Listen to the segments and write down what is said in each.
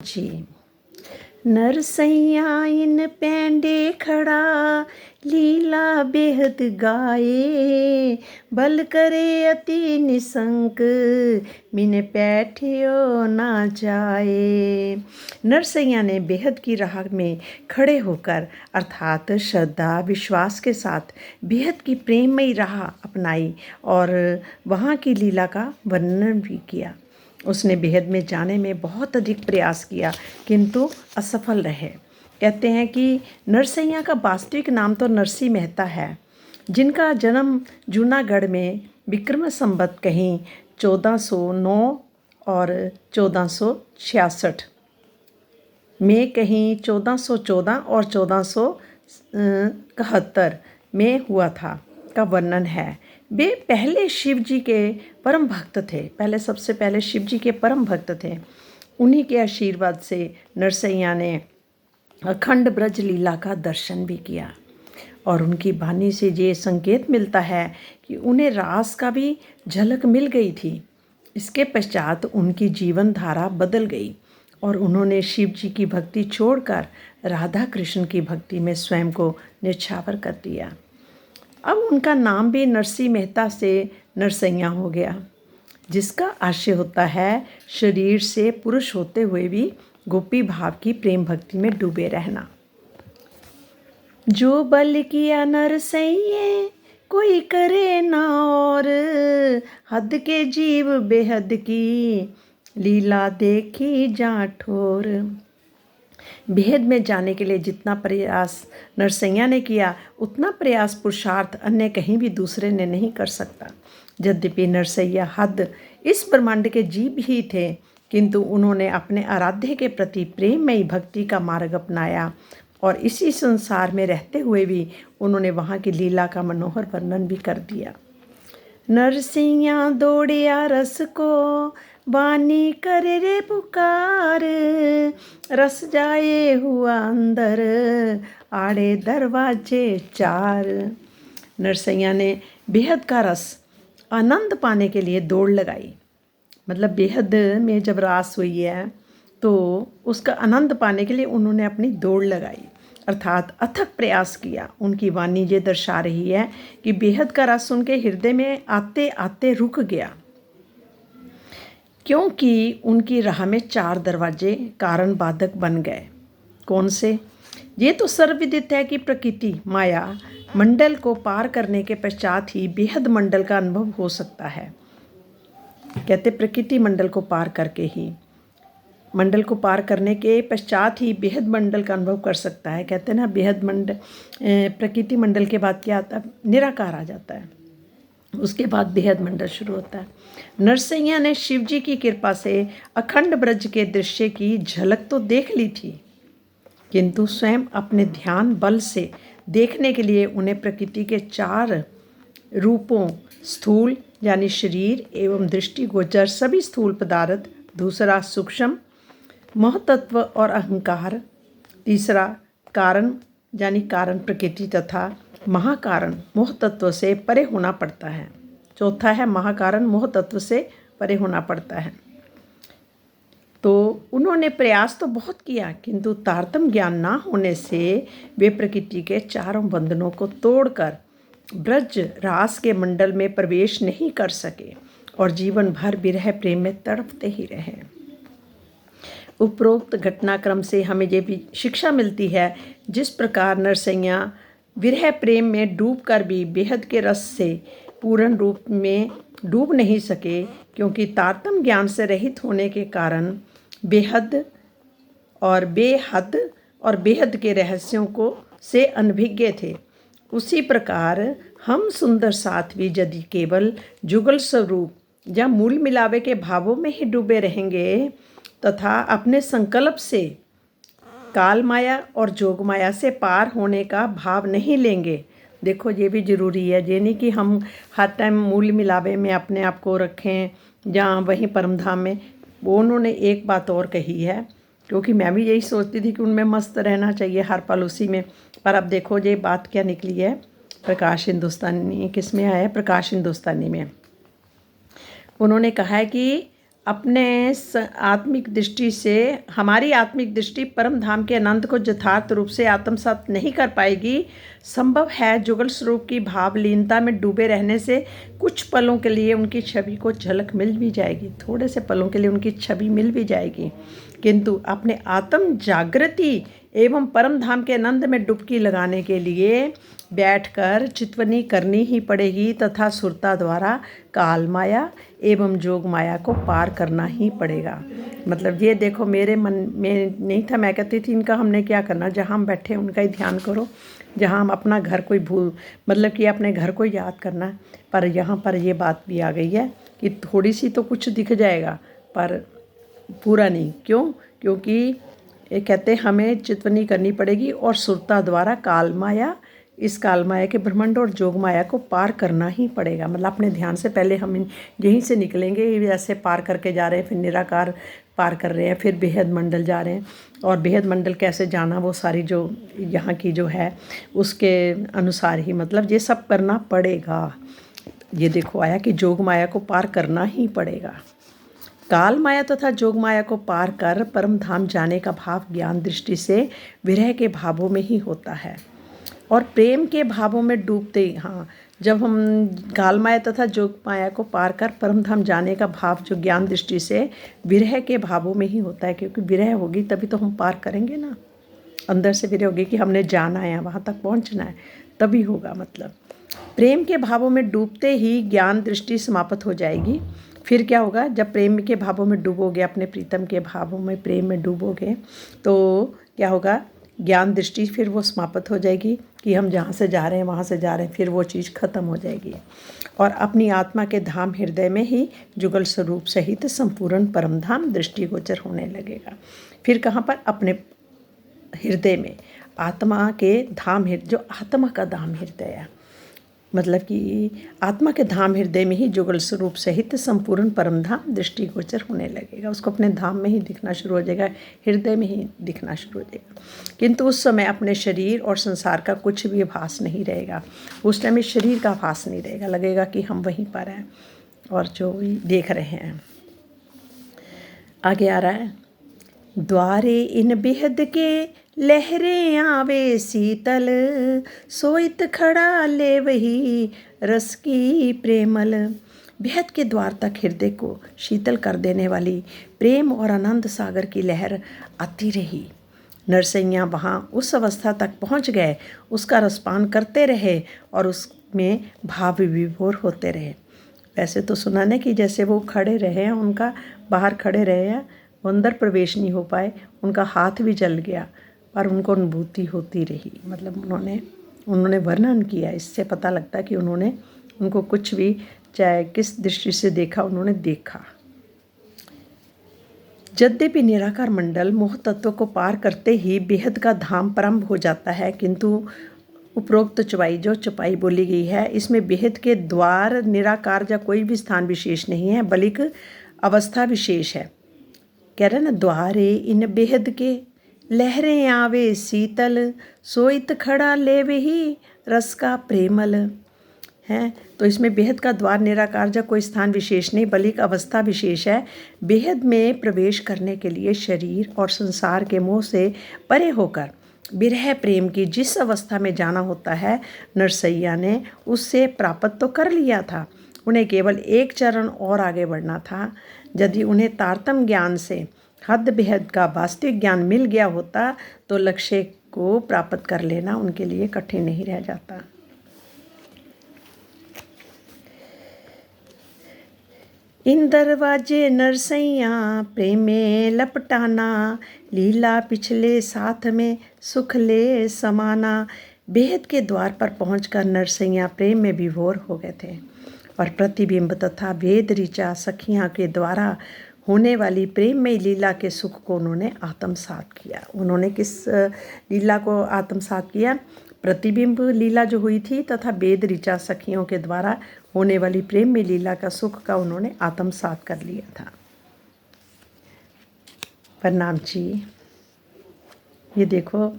जी। नरसैया इन पैंडे खड़ा लीला बेहद गाए, बल करे अति निसंक मिन बैठियो ना जाए। नरसैया ने बेहद की राह में खड़े होकर अर्थात श्रद्धा विश्वास के साथ बेहद की प्रेममयी राह अपनाई और वहाँ की लीला का वर्णन भी किया। उसने बेहद में जाने में बहुत अधिक प्रयास किया किंतु असफल रहे। कहते हैं कि नरसैया का वास्तविक नाम तो नरसी मेहता है, जिनका जन्म जूनागढ़ में विक्रम संवत कहीं 1409 और 1466 में कहीं 1414 और 1471 में हुआ था का वर्णन है। वे पहले शिव जी के परम भक्त थे। सबसे पहले शिव जी के परम भक्त थे। उन्हीं के आशीर्वाद से नरसैया ने अखंड ब्रज लीला का दर्शन भी किया और उनकी वाणी से ये संकेत मिलता है कि उन्हें रास का भी झलक मिल गई थी। इसके पश्चात उनकी जीवन धारा बदल गई और उन्होंने शिव जी की भक्ति छोड़कर राधा कृष्ण की भक्ति में स्वयं को निछावर कर दिया। अब उनका नाम भी नरसी मेहता से नरसैया हो गया, जिसका आशय होता है शरीर से पुरुष होते हुए भी गोपी भाव की प्रेम भक्ति में डूबे रहना। जो बल किया नरसैये कोई करे ना और, हद के जीव बेहद की लीला देखी जा ठोर। बेहद में जाने के लिए जितना प्रयास नरसैया ने किया, उतना प्रयास पुरुषार्थ अन्य कहीं भी दूसरे ने नहीं कर सकता। यद्यपि नरसैया हद इस ब्रह्मांड के जीव ही थे, किंतु उन्होंने अपने आराध्य के प्रति प्रेममयी भक्ति का मार्ग अपनाया और इसी संसार में रहते हुए भी उन्होंने वहाँ की लीला का मनोहर वर्णन भी कर दिया। नरसैया दौड़िया रस को बानी करे रे पुकार, रस जाए हुआ अंदर आड़े दरवाजे चार। नरसैया ने बेहद का रस आनंद पाने के लिए दौड़ लगाई। मतलब बेहद में जब रास हुई है तो उसका आनंद पाने के लिए उन्होंने अपनी दौड़ लगाई, अर्थात अथक प्रयास किया। उनकी वाणी ये दर्शा रही है कि बेहद का रस उनके हृदय में आते आते रुक गया, क्योंकि उनकी राह में 4 दरवाजे कारण बाधक बन गए। कौन से? ये तो सर्वविदित है कि प्रकृति माया मंडल को पार करने के पश्चात ही बेहद मंडल का अनुभव हो सकता है। कहते प्रकृति मंडल को पार करके ही, मंडल को पार करने के पश्चात ही बेहद मंडल का अनुभव कर सकता है। कहते हैं ना, बेहद मंडल प्रकृति मंडल के बाद क्या आता है? निराकार आ जाता है, उसके बाद बेहद मंडल शुरू होता है। नरसैया ने शिव जी की कृपा से अखंड ब्रज के दृश्य की झलक तो देख ली थी, किंतु स्वयं अपने ध्यान बल से देखने के लिए उन्हें प्रकृति के 4 रूपों स्थूल यानी शरीर एवं दृष्टिगोचर सभी स्थूल पदार्थ, दूसरा सूक्ष्म महतत्व और अहंकार, तीसरा कारण यानी कारण प्रकृति तथा महाकारण मोह तत्व से परे होना पड़ता है। चौथा है महाकारण मोह तत्व से परे होना पड़ता है। तो उन्होंने प्रयास तो बहुत किया, किंतु तारतम्य ज्ञान ना होने से वे प्रकृति के 4 बंधनों को तोड़कर ब्रज रास के मंडल में प्रवेश नहीं कर सके और जीवन भर विरह प्रेम में तड़पते ही रहे। उपरोक्त घटनाक्रम से हमें ये भी शिक्षा मिलती है, जिस प्रकार नरसैया विरह प्रेम में डूबकर भी बेहद के रस से पूर्ण रूप में डूब नहीं सके, क्योंकि तारतम्य ज्ञान से रहित होने के कारण बेहद और बेहद और बेहद के रहस्यों को से अनभिज्ञ थे। उसी प्रकार हम सुंदर साध्वी यदि केवल जुगल स्वरूप या मूल मिलावे के भावों में ही डूबे रहेंगे तथा अपने संकल्प से काल माया और जोग माया से पार होने का भाव नहीं लेंगे। देखो ये भी ज़रूरी है, ये नहीं कि हम हर टाइम मूल मिलावे में अपने आप को रखें या वहीं परमधाम में। वो उन्होंने एक बात और कही है, क्योंकि मैं भी यही सोचती थी कि उनमें मस्त रहना चाहिए हर पल उसी में, पर अब देखो ये बात क्या निकली है। प्रकाश हिंदुस्तानी किस में आया है? प्रकाश हिंदुस्तानी में उन्होंने कहा है कि अपने आत्मिक दृष्टि से हमारी आत्मिक दृष्टि परम धाम के आनंद को यथार्थ रूप से आत्मसात नहीं कर पाएगी। संभव है जुगल स्वरूप की भावलीनता में डूबे रहने से कुछ पलों के लिए उनकी छवि को झलक मिल भी जाएगी, थोड़े से पलों के लिए उनकी छवि मिल भी जाएगी, किंतु अपने आत्म जागृति एवं परम धाम के आनंद में डुबकी लगाने के लिए बैठकर चितवनी करनी ही पड़ेगी तथा सुरता द्वारा काल माया एवं जोग माया को पार करना ही पड़ेगा। मतलब ये देखो, मेरे मन में नहीं था, मैं कहती थी इनका हमने क्या करना, जहाँ हम बैठे उनका ही ध्यान करो, जहाँ हम अपना घर कोई मतलब कि अपने घर को याद करना। पर यहाँ पर ये बात भी आ गई है कि थोड़ी सी तो कुछ दिख जाएगा पर पूरा नहीं। क्यों? क्योंकि ये कहते हमें चितवनी करनी पड़ेगी और सुरता द्वारा काल माया, इस काल माया के ब्रह्मांड और जोग माया को पार करना ही पड़ेगा। मतलब अपने ध्यान से पहले हम यहीं से निकलेंगे, ऐसे पार करके जा रहे हैं, फिर निराकार पार कर रहे हैं, फिर बेहद मंडल जा रहे हैं। और बेहद मंडल कैसे जाना, वो सारी जो यहाँ की जो है उसके अनुसार ही मतलब ये सब करना पड़ेगा। ये देखो आया कि जोग माया को पार करना ही पड़ेगा। काल माया तथा जोग माया को पार कर परम धाम जाने का भाव ज्ञान दृष्टि से विरह के भावों में ही होता है और प्रेम के भावों में डूबते ही, हाँ, जब हम काल माया तथा जोग माया को पार कर परम धाम जाने का भाव जो ज्ञान दृष्टि से विरह के भावों में ही होता है, क्योंकि विरह होगी तभी तो हम पार करेंगे ना। अंदर से विरह होगी कि हमने जाना है, वहाँ तक पहुँचना है, तभी होगा। मतलब प्रेम के भावों में डूबते ही ज्ञान दृष्टि समाप्त हो जाएगी। फिर क्या होगा, जब प्रेम के भावों में डूबोगे, अपने प्रीतम के भावों में प्रेम में डूबोगे तो क्या होगा, ज्ञान दृष्टि फिर वो समाप्त हो जाएगी कि हम जहाँ से जा रहे हैं वहाँ से जा रहे हैं, फिर वो चीज़ खत्म हो जाएगी और अपनी आत्मा के धाम हृदय में ही जुगल स्वरूप सहित संपूर्ण परम धाम दृष्टिगोचर होने लगेगा। फिर कहाँ पर, अपने हृदय में आत्मा के धाम, जो आत्मा का धाम हृदय है, मतलब कि आत्मा के धाम हृदय में ही जुगल स्वरूप सहित संपूर्ण परम धाम दृष्टिगोचर होने लगेगा। उसको अपने धाम में ही दिखना शुरू हो जाएगा, हृदय में ही दिखना शुरू हो जाएगा। किंतु उस समय अपने शरीर और संसार का कुछ भी आभास नहीं रहेगा। उस टाइम इस शरीर का आभास नहीं रहेगा, लगेगा कि हम वहीं पर हैं और जो देख रहे हैं। आगे आ रहा है, द्वारे इन बेहद के लहरें आवे शीतल, सोइत खड़ा ले वही रस की प्रेमल। बेहद के द्वार तक हृदय को शीतल कर देने वाली प्रेम और आनंद सागर की लहर आती रही। नरसैया वहाँ उस अवस्था तक पहुँच गए, उसका रसपान करते रहे और उसमें भाव विभोर होते रहे। वैसे तो सुना ना कि जैसे वो खड़े रहे हैं, उनका बाहर खड़े रहे हैं, वो अंदर प्रवेश नहीं हो पाए, उनका हाथ भी जल गया, पर उनको अनुभूति होती रही। मतलब उन्होंने वर्णन किया, इससे पता लगता है कि उनको कुछ भी, चाहे किस दृष्टि से देखा, उन्होंने देखा। यद्यपि निराकार मंडल मोह तत्व को पार करते ही बेहद का धाम प्रारंभ हो जाता है, किंतु उपरोक्त जो चौपाई बोली गई है, इसमें बेहद के द्वार निराकार या कोई भी स्थान विशेष नहीं है, बल्कि अवस्था विशेष है। कह रहे ना, द्वारे इन बेहद के लहरें आवे शीतल, सोइत खड़ा ले वही रस का प्रेमल है। तो इसमें बेहद का द्वार निराकार या कोई स्थान विशेष नहीं, बल्कि अवस्था विशेष है। बेहद में प्रवेश करने के लिए शरीर और संसार के मोह से परे होकर विरह प्रेम की जिस अवस्था में जाना होता है, नरसैया ने उससे प्राप्त तो कर लिया था। उन्हें केवल एक चरण और आगे बढ़ना था। यदि उन्हें तारतम्य ज्ञान से हद बेहद का वास्तविक ज्ञान मिल गया होता तो लक्ष्य को प्राप्त कर लेना उनके लिए कठिन नहीं रह जाता। इन दरवाजे नरसैया प्रेम में लपटाना, लीला पिछले साथ में सुख ले समाना। बेहद के द्वार पर पहुंचकर नरसैया प्रेम में विभोर हो गए थे और प्रतिबिंब तथा वेद ऋचा सखियाँ के द्वारा होने वाली प्रेम में लीला के सुख को उन्होंने आत्मसात किया। उन्होंने किस लीला को आत्मसात किया? प्रतिबिंब लीला जो हुई थी तथा वेद ऋचा सखियों के द्वारा होने वाली प्रेम में लीला का सुख का उन्होंने आत्मसात कर लिया था। प्रणाम जी। ये देखो,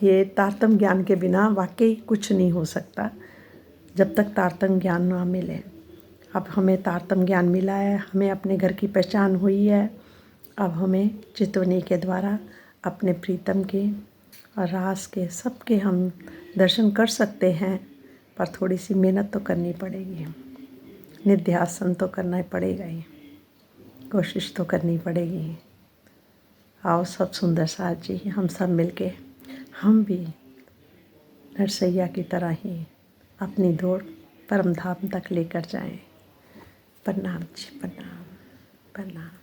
ये तारतम्य ज्ञान के बिना वाकई कुछ नहीं हो सकता, जब तक तारतम्य ज्ञान ना मिले। अब हमें तारतम्य ज्ञान मिला है, हमें अपने घर की पहचान हुई है। अब हमें चितवनी के द्वारा अपने प्रीतम के और रास के सबके हम दर्शन कर सकते हैं, पर थोड़ी सी मेहनत तो करनी पड़ेगी, निध्यासन तो करना ही पड़ेगा ही, कोशिश तो करनी पड़ेगी। आओ सब सुंदर साथ जी, हम सब मिलके हम भी नरसैया की तरह ही अपनी दौड़ परम धाम तक लेकर जाएं। प्रणाम जी, प्रणाम प्रणाम।